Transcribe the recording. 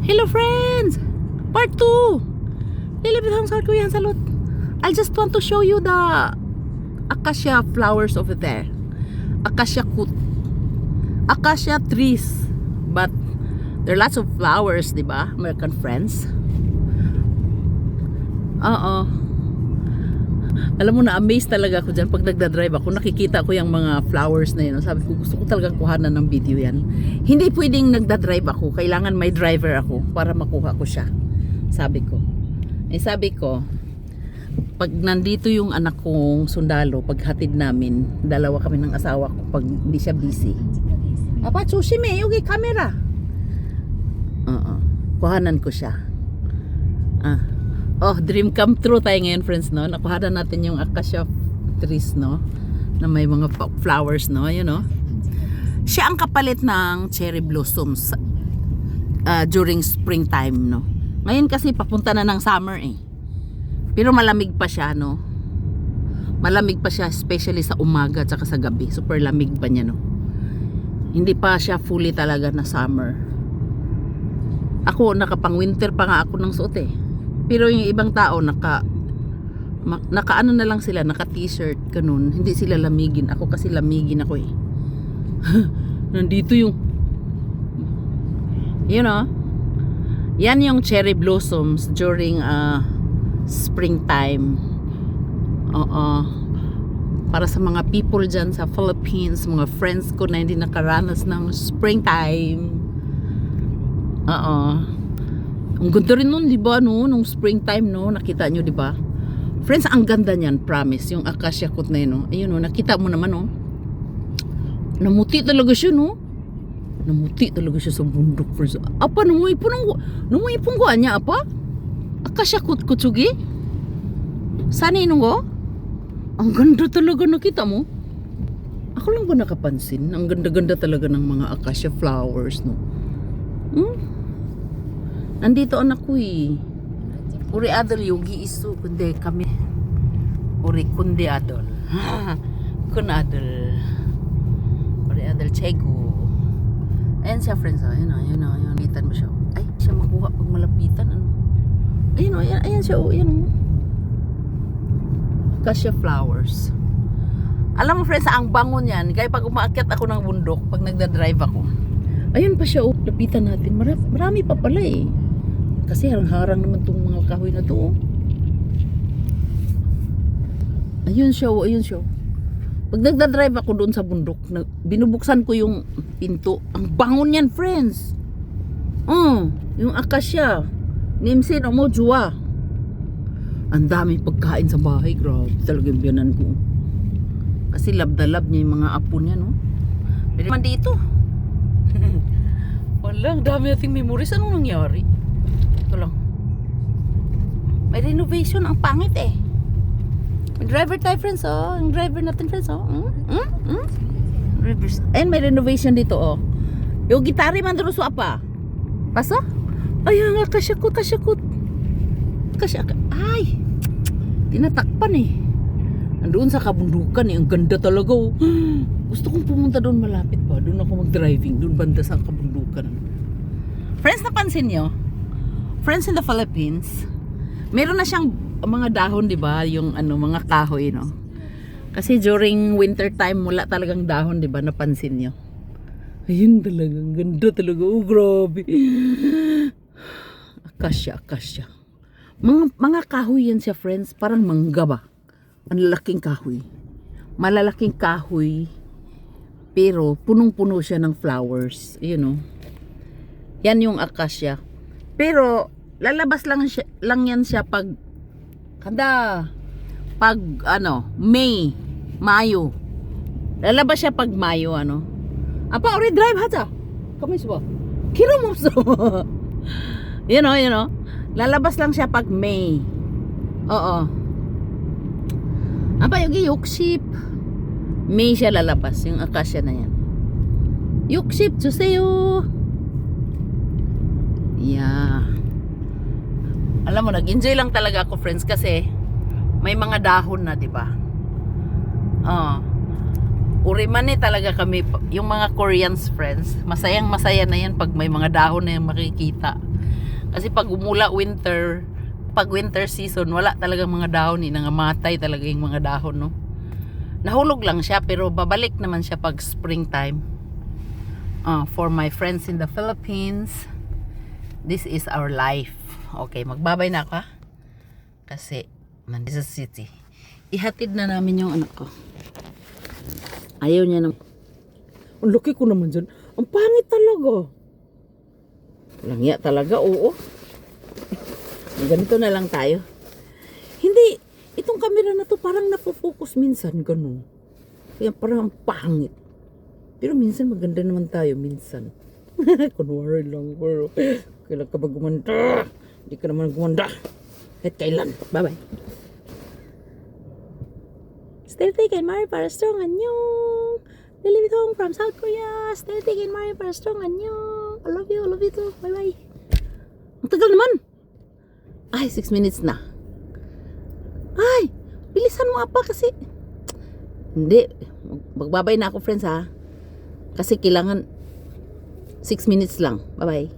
Hello friends! Part 2! Lilipit ang South Korean salot. I just want to show you the acacia flowers over there. Acacia trees. But there are lots of flowers, diba? American friends. Alam mo, na-amaze talaga ako dyan pag nagdadrive ako. Nakikita ko yung mga flowers na yun. Sabi ko, gusto ko talagang kuhanan ng video yan. Hindi pwedeng nagdadrive ako. Kailangan may driver ako para makuha ko siya. Sabi ko. Sabi ko, pag nandito yung anak kong sundalo, pag hatid namin, dalawa kami ng asawa ko pag hindi siya busy. Apa, tsushime, yugi camera. Kuhanan ko siya. Oh, dream come true tayo ngayon, friends, no? Nakuha natin yung acacia trees, no? Na may mga flowers, no? Ayun, no? Siya ang kapalit ng cherry blossoms during springtime, no? Ngayon kasi papunta na ng summer, eh. Pero malamig pa siya, no? Malamig pa siya, especially sa umaga at sa gabi. Super lamig pa niya, no? Hindi pa siya fully talaga na summer. Ako, nakapang winter pa nga ako ng suot, eh. Pero yung ibang tao naka ano na lang sila, naka t-shirt ganun, hindi sila lamigin. Ako kasi lamigin ako, eh. Nandito yung yan yung cherry blossoms during springtime. Para sa mga people dyan sa Philippines, mga friends ko na hindi nakaranas ng springtime. Ang ganda rin nun, di ba, no? Nung springtime, no? Nakita nyo, di ba? Friends, ang ganda niyan, promise. Yung acacia coat na yun, no? Ayun, no? Nakita mo naman, no? Namuti talaga siya, no? Namuti talaga siya sa bundok, friends. Apa, numuipong ko niya, apa? Acacia coat kutsugi? Saan yun, ko? Ang ganda talaga, nakita mo? Ako lang ba nakapansin? Ang ganda-ganda talaga ng mga acacia flowers, no? Nandito anak ko, eh. Uri adol yogi isu kundi kami. Uri kundi adol. Kun adol. Uri adol chego. Ayan siya, friends. Ayan. Lapitan mo siya. Ay, siya makuha pag malapitan. Ano? Ayan siya. Ayan. Acacia flowers. Alam mo, friends, ang bangon yan. Kaya pag umaakyat ako ng bundok, pag nagdadrive ako. Ayun pa siya. Lapitan natin. Marami pa pala, eh. Kasi harang-harang naman itong mga kahoy na to. Ayun siya. Pag nagdadrive ako doon sa bundok, binubuksan ko yung pinto. Ang bangon yan, friends. Yung acacia. Nimsin mo, juwa. Ang daming pagkain sa bahay. Grabe talaga yung biyanan ko. Kasi lab na lab niya yung mga apo niya, no? Pero man dito. Wala, ang dami nating memories. Anong nangyari? Ito lang. May renovation. Ang pangit, eh. May driver tayo, friends, oh. Yung driver natin, friends, oh. Ayun, may renovation dito, oh. Yung gitari man doon sa apa. Paso? Ayun nga, kasyakot. Ay! Tinatakpan, eh. Andoon sa kabundukan, eh. Ang ganda talaga, oh. Gusto kong pumunta doon malapit pa. Doon ako mag-driving. Doon banda sa kabundukan. Friends, napansin nyo? Friends in the Philippines, meron na siyang mga dahon, di ba? Yung mga kahoy, no? Kasi during winter time, wala talagang dahon, di ba? Napansin nyo? Ayun talaga. Ang ganda talaga. Oh, grabe. Acacia. Mga kahoy yan siya, friends. Parang mangga ba? Ang lalaking kahoy. Malalaking kahoy. Pero punong-puno siya ng flowers. Ayun, no? Yan yung acacia. Pero lalabas lang yan siya pag May, Mayo. Lalabas siya pag Mayo, ano. Apa, ori drive haja. Kami suwa. Kira mo so. You know. Lalabas lang siya pag May. Oo. Apa, yung yuksip. May siya lalabas, yung acacia na yan. Yuksip, juseyo. Yeah. Alam mo, nag-enjoy lang talaga ako, friends, kasi may mga dahon na, 'di ba? Uriman talaga kami, yung mga Koreans, friends. Masayang-masaya na yan pag may mga dahon na yung makikita. Kasi pag pag winter season, wala talagang mga dahon eh. Nangamatay talaga yung mga dahon, no? Nahulog lang siya, pero babalik naman siya pag springtime. For my friends in the Philippines, this is our life. Okay, magbabay na ako, ha? Kasi, nandito sa city. Ihatid na namin yung anak ko. Ayaw niya ng... Ang laki ko naman dyan. Ang pangit talaga. Langya talaga, oo. Ganito na lang tayo. Hindi, itong camera na to parang napofocus minsan, gano'n. Kaya parang pangit. Pero minsan maganda naman tayo, minsan. Kunwari lang, pero kailan ka ba gumanda? Hindi ka naman gumanda. Kahit kailan. Bye-bye. Still taking Mari para strong anyong. Lilibit home from South Korea. Still taking Mari para strong anyong. I love you too. Bye-bye. Ang tagal naman. Ay, 6 minutes na. Ay, bilisan mo apa kasi. Hindi. Magbabay na ako, friends, ha. Kasi kailangan 6 minutes lang. Bye-bye.